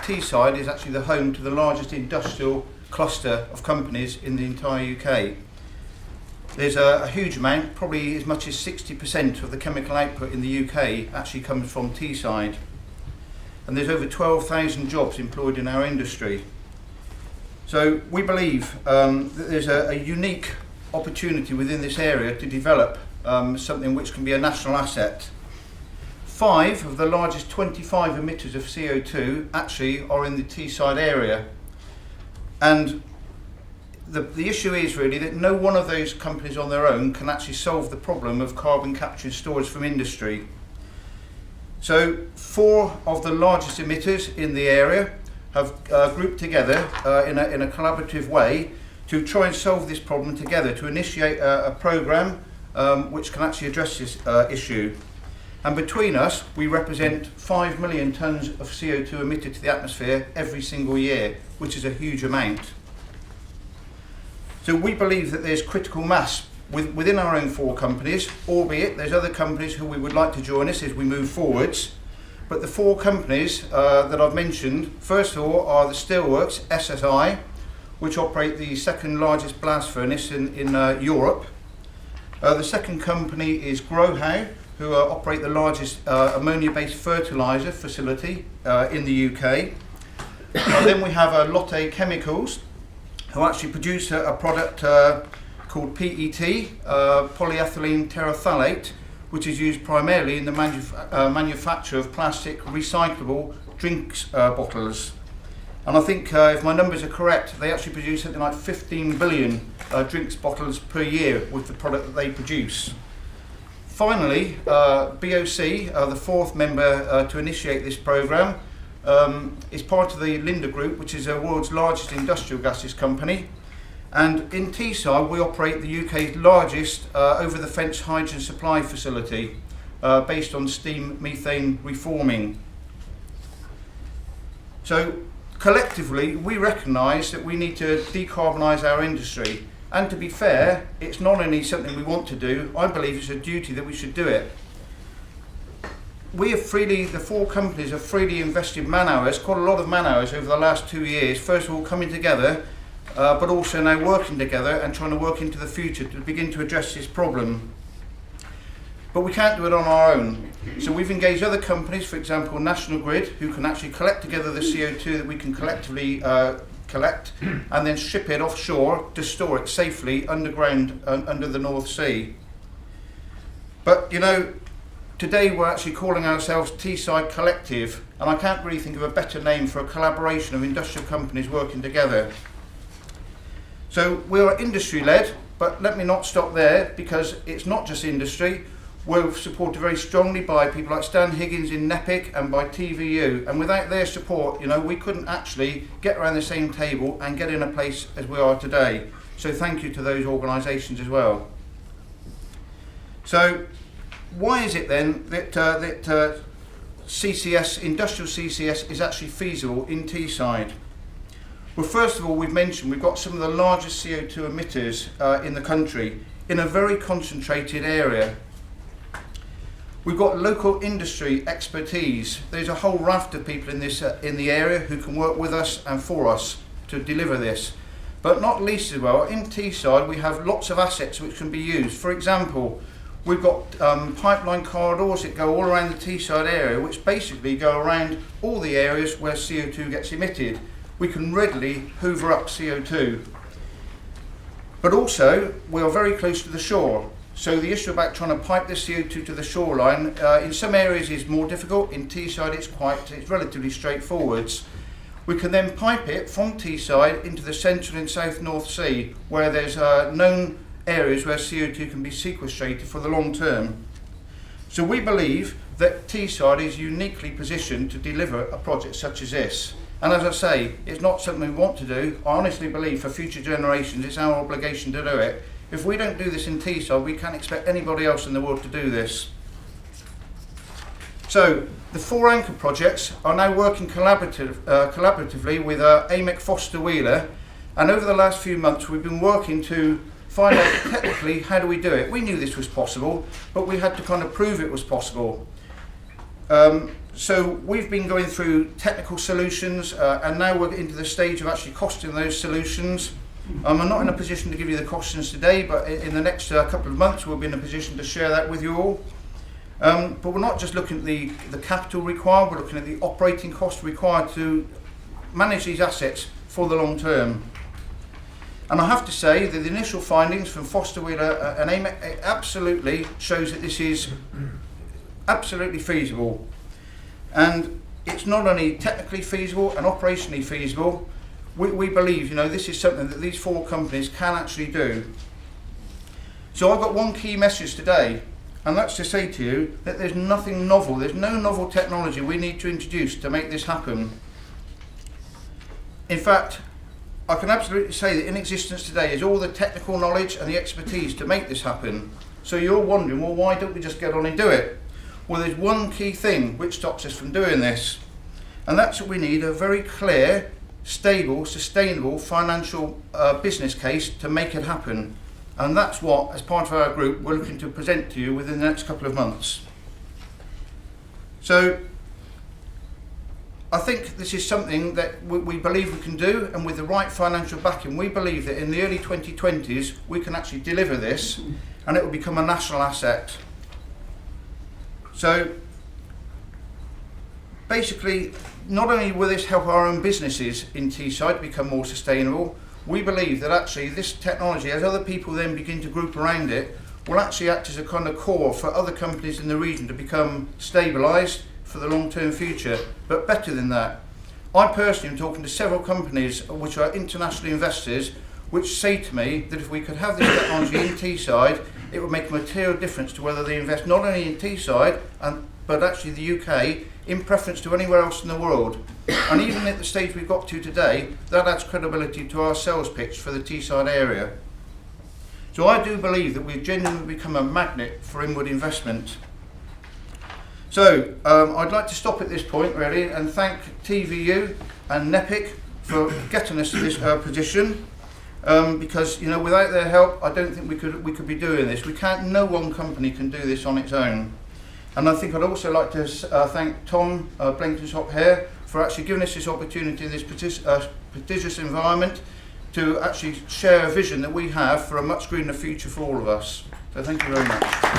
Teesside is actually the home to the largest industrial cluster of companies in the entire UK. There's a huge amount, probably as much as 60% of the chemical output in the UK actually comes from Teesside. And there's over 12,000 jobs employed in our industry. So we believe that there's a unique opportunity within this area to develop something which can be a national asset. 5 of the largest 25 emitters of CO2 actually are in the Teesside area. And the issue is really that no one of those companies on their own can actually solve the problem of carbon capture and storage from industry. So 4 of the largest emitters in the area have grouped together in a collaborative way to try and solve this problem together, to initiate a programme which can actually address this issue. And between us, we represent 5 million tonnes of CO2 emitted to the atmosphere every single year, which is a huge amount. So we believe that there's critical mass within our own 4 companies, albeit there's other companies who we would like to join us as we move forwards. But the 4 companies that I've mentioned, first of all, are the Steelworks, SSI, which operate the second largest blast furnace in Europe. The second company is Growhow, who operate the largest ammonia-based fertiliser facility in the UK. Then we have Lockyer Chemicals, who actually produce a product called PET, polyethylene terephthalate, which is used primarily in the manufacture of plastic recyclable drinks bottles. And I think if my numbers are correct, they actually produce something like 15 billion drinks bottles per year with the product that they produce. Finally, BOC, the 4th member to initiate this programme, is part of the Linde Group, which is the world's largest industrial gases company. And in Teesside, we operate the UK's largest over-the-fence hydrogen supply facility based on steam methane reforming. So collectively, we recognise that we need to decarbonise our industry. And to be fair, it's not only something we want to do, I believe it's a duty that we should do it. We have freely, the 4 companies have freely invested man hours, quite a lot of man hours over the last 2 years, first of all coming together, but also now working together and trying to work into the future to begin to address this problem. But we can't do it on our own. So we've engaged other companies, for example National Grid, who can actually collect together the CO2 that we can collectively collect and then ship it offshore to store it safely underground under the North Sea. But you know, today we're actually calling ourselves Teesside Collective, and I can't really think of a better name for a collaboration of industrial companies working together. So we are industry-led, but let me not stop there, because it's not just industry. We're supported very strongly by people like Stan Higgins in NEPIC and by TVU, and without their support, you know, we couldn't actually get around the same table and get in a place as we are today. So thank you to those organisations as well. So why is it then that CCS, industrial CCS, is actually feasible in Teesside? Well, first of all, we've mentioned we've got some of the largest CO2 emitters in the country in a very concentrated area. We've got local industry expertise. There's a whole raft of people in the area who can work with us and for us to deliver this. But not least as well, in Teesside we have lots of assets which can be used. For example, we've got pipeline corridors that go all around the Teesside area, which basically go around all the areas where CO2 gets emitted. We can readily hoover up CO2. But also, we are very close to the shore. So the issue about trying to pipe the CO2 to the shoreline, in some areas is more difficult. In Teesside it's relatively straightforward. We can then pipe it from Teesside into the central and south North Sea, where there's known areas where CO2 can be sequestrated for the long term. So we believe that Teesside is uniquely positioned to deliver a project such as this. And as I say, it's not something we want to do. I honestly believe for future generations it's our obligation to do it. If we don't do this in Teesside, we can't expect anybody else in the world to do this. So the 4 anchor projects are now working collaboratively with AMEC Foster Wheeler, and over the last few months we've been working to find out technically how do we do it. We knew this was possible, but we had to kind of prove it was possible. So we've been going through technical solutions and now we're into the stage of actually costing those solutions. I'm not in a position to give you the costings today, but in the next couple of months we'll be in a position to share that with you all. But we're not just looking at the capital required, we're looking at the operating costs required to manage these assets for the long term. And I have to say that the initial findings from Foster Wheeler and AIM absolutely shows that this is absolutely feasible. And it's not only technically feasible and operationally feasible, we believe, you know, this is something that these 4 companies can actually do. So I've got one key message today, and that's to say to you that there's nothing novel, there's no novel technology we need to introduce to make this happen. In fact, I can absolutely say that in existence today is all the technical knowledge and the expertise to make this happen. So you're wondering, well, why don't we just get on and do it? Well, there's one key thing which stops us from doing this, and that's that we need a very clear, stable, sustainable financial business case to make it happen. And that's what, as part of our group, we're looking to present to you within the next couple of months. So I think this is something that we believe we can do, and with the right financial backing, we believe that in the early 2020s we can actually deliver this and it will become a national asset. So basically, not only will this help our own businesses in Teesside become more sustainable, we believe that actually this technology, as other people then begin to group around it, will actually act as a kind of core for other companies in the region to become stabilised for the long-term future. But better than that, I personally am talking to several companies which are international investors which say to me that if we could have this technology in Teesside, it would make a material difference to whether they invest not only in Teesside but actually the UK in preference to anywhere else in the world. And even at the stage we've got to today, that adds credibility to our sales pitch for the Teesside area. So I do believe that we've genuinely become a magnet for inward investment. So I'd like to stop at this point really and thank TVU and NEPIC for getting us to this position. Because, you know, without their help, I don't think we could be doing this. No one company can do this on its own. And I think I'd also like to thank Tom Blenkinsop here for actually giving us this opportunity in this prestigious environment to actually share a vision that we have for a much greener future for all of us. So thank you very much.